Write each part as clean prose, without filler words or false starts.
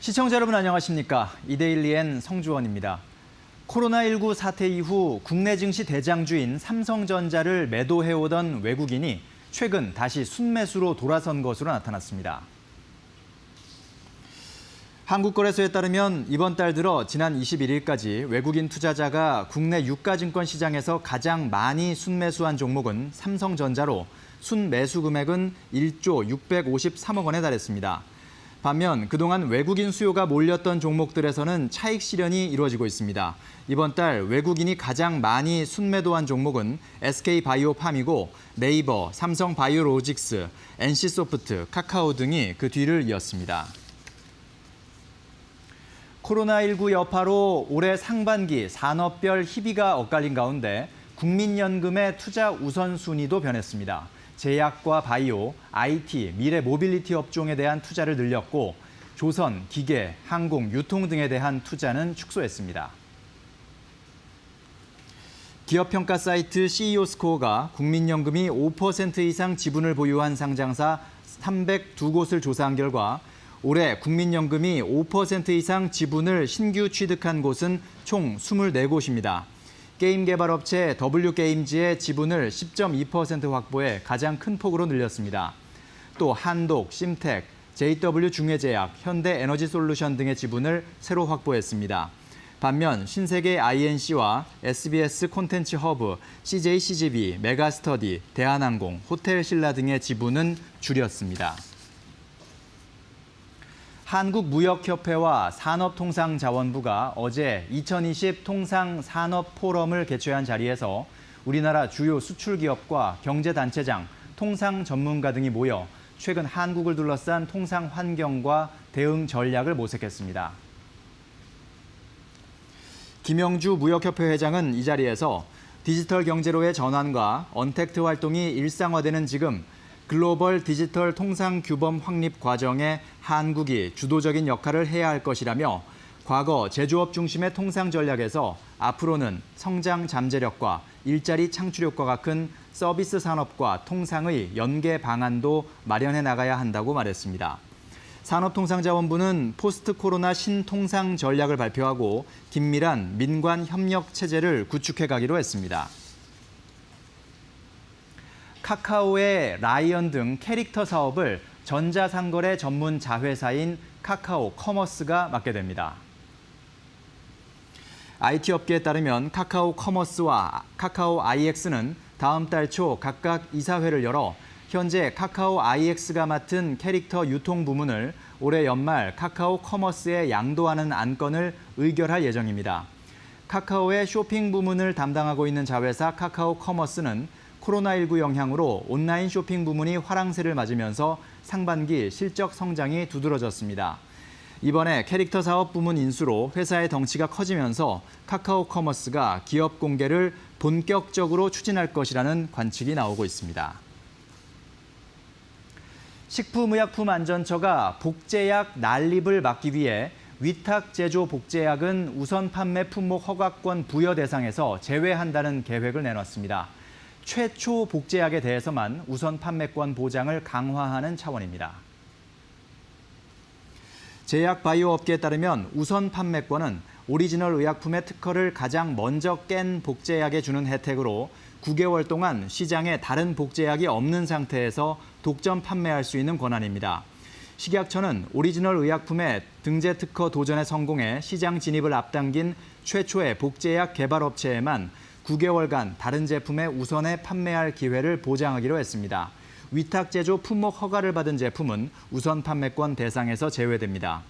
시청자 여러분 안녕하십니까? 이데일리엔 성주원입니다. 코로나19 사태 이후 국내 증시 대장주인 삼성전자를 매도해오던 외국인이 최근 다시 순매수로 돌아선 것으로 나타났습니다. 한국거래소에 따르면 이번 달 들어 지난 21일까지 외국인 투자자가 국내 유가증권 시장에서 가장 많이 순매수한 종목은 삼성전자로 순매수 금액은 1조 653억 원에 달했습니다. 반면 그동안 외국인 수요가 몰렸던 종목들에서는 차익 실현이 이루어지고 있습니다. 이번 달 외국인이 가장 많이 순매도한 종목은 SK바이오팜이고 네이버, 삼성바이오로직스, NC소프트, 카카오 등이 그 뒤를 이었습니다. 코로나19 여파로 올해 상반기 산업별 희비가 엇갈린 가운데 국민연금의 투자 우선순위도 변했습니다. 제약과 바이오, IT, 미래 모빌리티 업종에 대한 투자를 늘렸고 조선, 기계, 항공, 유통 등에 대한 투자는 축소했습니다. 기업평가 사이트 CEO스코어가 국민연금이 5% 이상 지분을 보유한 상장사 302곳을 조사한 결과 올해 국민연금이 5% 이상 지분을 신규 취득한 곳은 총 24곳입니다. 게임 개발 업체 W게임즈의 지분을 10.2% 확보해 가장 큰 폭으로 늘렸습니다. 또 한독, 심텍, JW중해제약, 현대에너지솔루션 등의 지분을 새로 확보했습니다. 반면 신세계 INC와 SBS 콘텐츠 허브, CJCGV, 메가스터디, 대한항공, 호텔신라 등의 지분은 줄였습니다. 한국무역협회와 산업통상자원부가 어제 2020 통상산업포럼을 개최한 자리에서 우리나라 주요 수출기업과 경제단체장, 통상전문가 등이 모여 최근 한국을 둘러싼 통상환경과 대응 전략을 모색했습니다. 김영주 무역협회 회장은 이 자리에서 디지털 경제로의 전환과 언택트 활동이 일상화되는 지금 글로벌 디지털 통상 규범 확립 과정에 한국이 주도적인 역할을 해야 할 것이라며 과거 제조업 중심의 통상 전략에서 앞으로는 성장 잠재력과 일자리 창출효과가 큰 서비스 산업과 통상의 연계 방안도 마련해 나가야 한다고 말했습니다. 산업통상자원부는 포스트 코로나 신통상 전략을 발표하고 긴밀한 민관 협력 체제를 구축해 가기로 했습니다. 카카오의 라이언 등 캐릭터 사업을 전자상거래 전문 자회사인 카카오 커머스가 맡게 됩니다. IT 업계에 따르면 카카오 커머스와 카카오 IX는 다음 달 초 각각 이사회를 열어 현재 카카오 IX가 맡은 캐릭터 유통 부문을 올해 연말 카카오 커머스에 양도하는 안건을 의결할 예정입니다. 카카오의 쇼핑 부문을 담당하고 있는 자회사 카카오 커머스는 코로나19 영향으로 온라인 쇼핑 부문이 화랑새를 맞으면서 상반기 실적 성장이 두드러졌습니다. 이번에 캐릭터 사업 부문 인수로 회사의 덩치가 커지면서 카카오 커머스가 기업 공개를 본격적으로 추진할 것이라는 관측이 나오고 있습니다. 식품의약품안전처가 복제약 난립을 막기 위해 위탁 제조 복제약은 우선 판매 품목 허가권 부여 대상에서 제외한다는 계획을 내놨습니다. 최초 복제약에 대해서만 우선 판매권 보장을 강화하는 차원입니다. 제약 바이오 업계에 따르면 우선 판매권은 오리지널 의약품의 특허를 가장 먼저 깬 복제약에 주는 혜택으로 9개월 동안 시장에 다른 복제약이 없는 상태에서 독점 판매할 수 있는 권한입니다. 식약처는 오리지널 의약품의 등재 특허 도전에 성공해 시장 진입을 앞당긴 최초의 복제약 개발업체에만 9개월간 다른 제품의 우선에 판매할 기회를 보장하기로 했습니다. 위탁 제조 품목 허가를 받은 제품은 우선 판매권 대상에서 제외됩니다.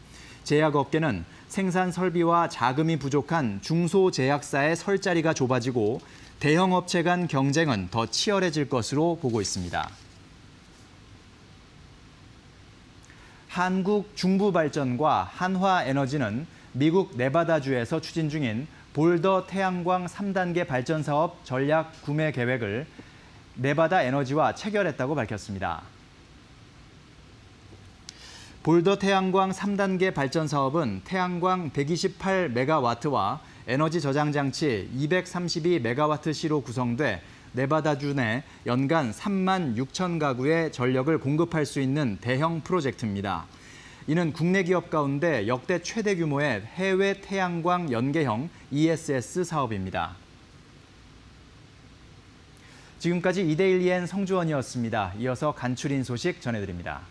제약업계는 생산 설비와 자금이 부족한 중소제약사의 설 자리가 좁아지고 대형 업체 간 경쟁은 더 치열해질 것으로 보고 있습니다. 한국중부발전과 한화에너지는 미국 네바다주에서 추진 중인 볼더 태양광 3단계 발전 사업 전략 구매 계획을 네바다 에너지와 체결했다고 밝혔습니다. 볼더 태양광 3단계 발전 사업은 태양광 128메가와트와 에너지 저장 장치 232메가와트시로 구성돼 네바다주 내 연간 3만 6천 가구의 전력을 공급할 수 있는 대형 프로젝트입니다. 이는 국내 기업 가운데 역대 최대 규모의 해외 태양광 연계형 ESS 사업입니다. 지금까지 2대1EN 성주원이었습니다. 이어서 간추린 소식 전해드립니다.